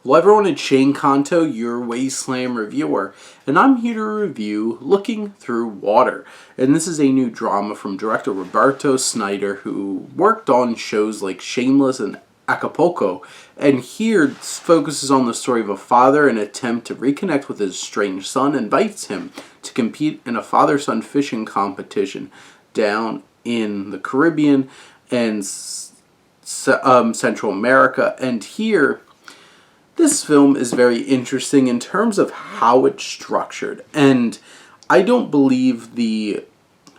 Hello everyone, it's Shane Kanto, your Wasteland reviewer, and I'm here to review Looking Through Water. And this is a new drama from director Roberto Snyder, who worked on shows like Shameless and Acapulco, and here focuses on the story of a father in an attempt to reconnect with his estranged son, invites him to compete in a father-son fishing competition down in the Caribbean and Central America, and here this film is very interesting in terms of how it's structured, and I don't believe the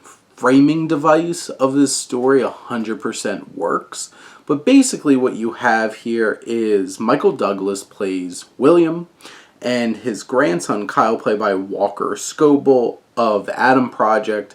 framing device of this story 100% works, but basically what you have here is Michael Douglas plays William, and his grandson Kyle, played by Walker Scobell of the Adam Project.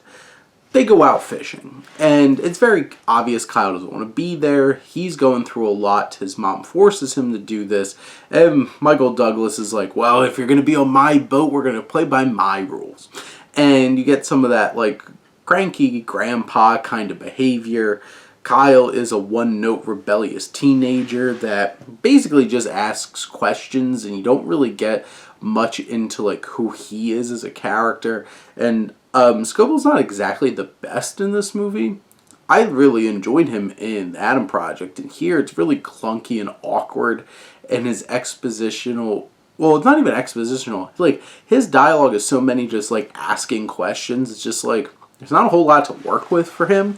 They go out fishing, and it's very obvious Kyle doesn't want to be there. He's going through a lot. His mom forces him to do this, and Michael Douglas is like, well, if you're going to be on my boat, we're going to play by my rules. And you get some of that, like, cranky grandpa kind of behavior. Kyle is a one-note rebellious teenager that basically just asks questions, and you don't really get much into like who he is as a character. And Scobell's not exactly the best in this movie. I really enjoyed him in the Adam Project, and here it's really clunky and awkward, and his expositional, well, it's not even expositional, like his dialogue is so many just like asking questions. It's just like there's not a whole lot to work with for him.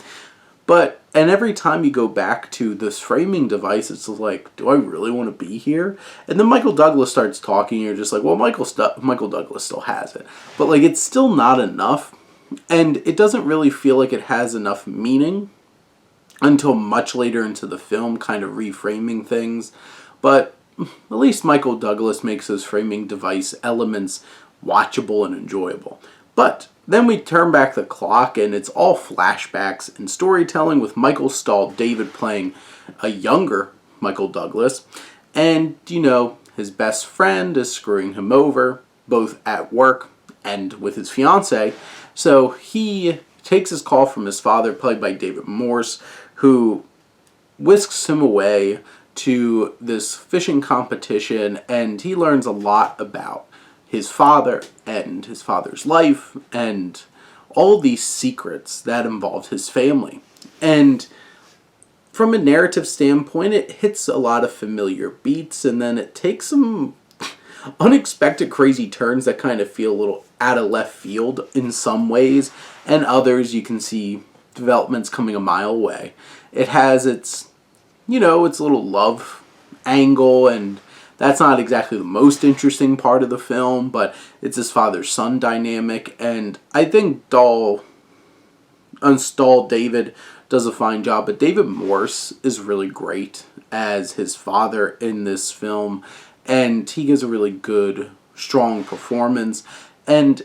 But, and every time you go back to this framing device, it's like, do I really want to be here? And then Michael Douglas starts talking, and you're just like, well, Michael Douglas still has it. But, like, it's still not enough, and it doesn't really feel like it has enough meaning until much later into the film, kind of reframing things. But at least Michael Douglas makes those framing device elements watchable and enjoyable. But then we turn back the clock, and it's all flashbacks and storytelling, with Michael Stahl David playing a younger Michael Douglas. And, you know, his best friend is screwing him over, both at work and with his fiancée. So he takes his call from his father, played by David Morse, who whisks him away to this fishing competition, and he learns a lot about his father and his father's life and all these secrets that involved his family. And from a narrative standpoint, it hits a lot of familiar beats, and then it takes some unexpected crazy turns that kind of feel a little out of left field in some ways, and others you can see developments coming a mile away. It has its, you know, its little love angle, and that's not exactly the most interesting part of the film, but it's his father-son dynamic, and I think Stahl David does a fine job, but David Morse is really great as his father in this film, and he gives a really good, strong performance. And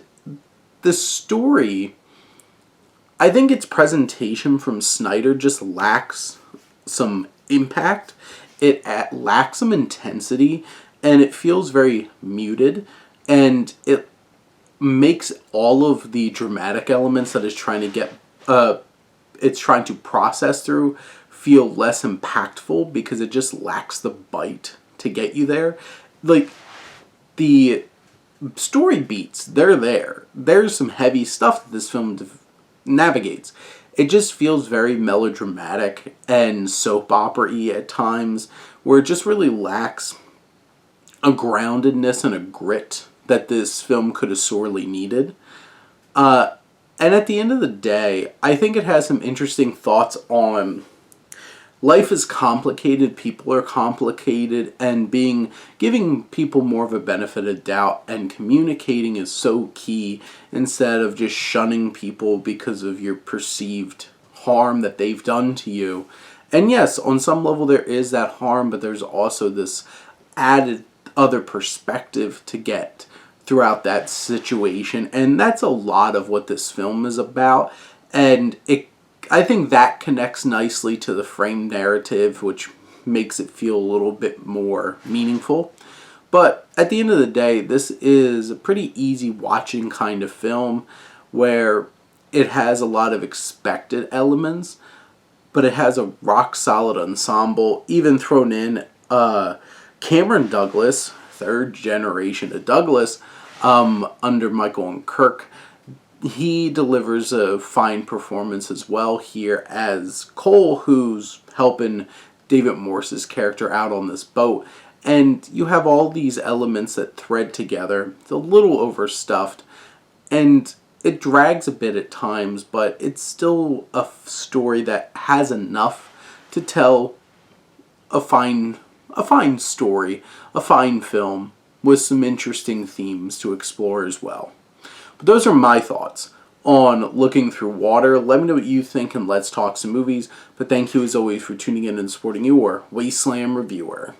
the story, I think its presentation from Snyder just lacks some impact. It lacks some intensity, and it feels very muted, and it makes all of the dramatic elements that it's trying to get, it's trying to process through, feel less impactful because it just lacks the bite to get you there. Like, the story beats, they're there. There's some heavy stuff that this film navigates. It just feels very melodramatic and soap opera-y at times, where it just really lacks a groundedness and a grit that this film could have sorely needed. And at the end of the day, I think it has some interesting thoughts on life is complicated, people are complicated, and giving people more of a benefit of doubt and communicating is so key, instead of just shunning people because of your perceived harm that they've done to you. And yes, on some level there is that harm, but there's also this added other perspective to get throughout that situation, and that's a lot of what this film is about. And I think that connects nicely to the frame narrative, which makes it feel a little bit more meaningful. But at the end of the day, this is a pretty easy watching kind of film, where it has a lot of expected elements, but it has a rock solid ensemble, even thrown in Cameron Douglas, third generation of Douglas, under Michael and Kirk, he delivers a fine performance as well here as Cole, who's helping David Morse's character out on this boat. And you have all these elements that thread together. It's a little overstuffed, and it drags a bit at times, but it's still a story that has enough to tell a fine story, a fine film with some interesting themes to explore as well. But those are my thoughts on Looking Through Water. Let me know what you think, and let's talk some movies. But thank you as always for tuning in and supporting your Wasteland reviewer.